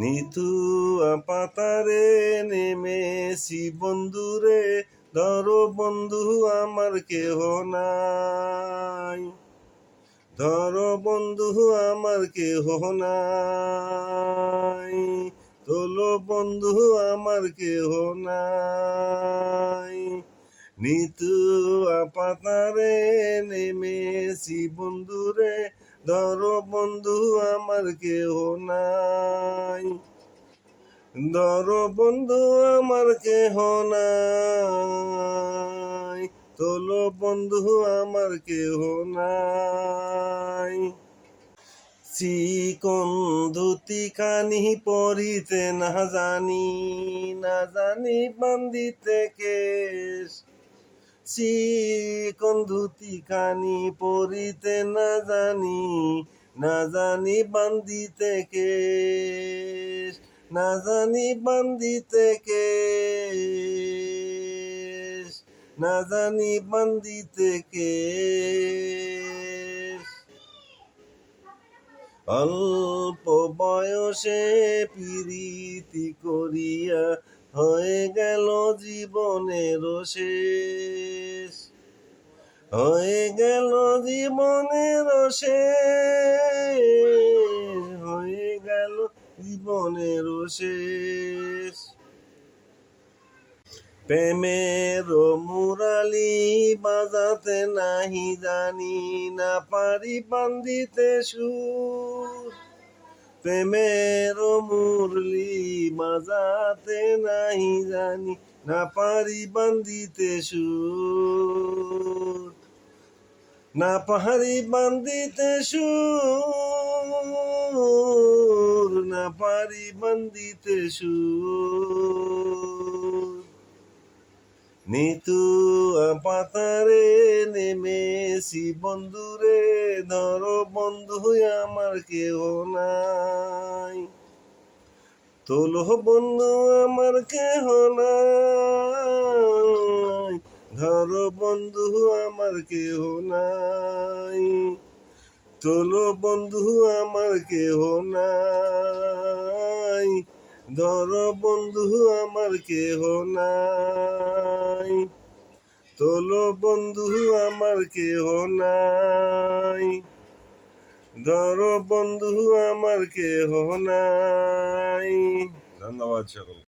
নিতু পাতারে নেমেছি বন্ধুরে, ধরো বন্ধু আমার কেহ নাই, ধরো বন্ধু আমার কেহ নাই, তোলো বন্ধু আমার কেহ নাই। নিতু পাতারে নেমেছি বন্ধুরে, ধরো বন্ধু আমার কেহ নাই, ধরো বন্ধু আমার কেহ নাই, তোলো বন্ধু আমার কেহ নাই। চিকন ধুতি কানি পরিতে না জানি, না জানি বান্দিতে কেশ, চিকন ধুতি কানি পরিতে না জানি, না জানি বান্দিতে কেশ, না জানি বান্দিতে কেশ, না জানি বান্দিতে কেশ। অল্প বয়সে প্রীতি করিয়া হয়ে গেল জীবনের শেষ, হয়ে গেল জীবনের শেষ, হয়ে গেল জীবনের শেষ। প্রেমের মুরালি বাজাতে নাহি জানি, না পারি বান্দিতে সুর, প্রেমের মুরলি বাজাতে নাহি জানি, না পারি বান্দিতে সুর, না পারি বান্দিতে সুর, না পারি বান্দিতে সুর। নিতু পাতারে নেমেছি বন্ধুরে, ধরো বন্ধু আমার কেহ নাই, তোলো বন্ধু আমার কেহ নাই, ধরো বন্ধু আমার কেহ নাই, তোলো বন্ধু আমার কেহ নাই, ধরো বন্ধু আমার কেহ নাই, তোলো বন্ধু আমার কেহ নাই, ধরো বন্ধু আমার কেহ নাই। ধন্যবাদ সকল।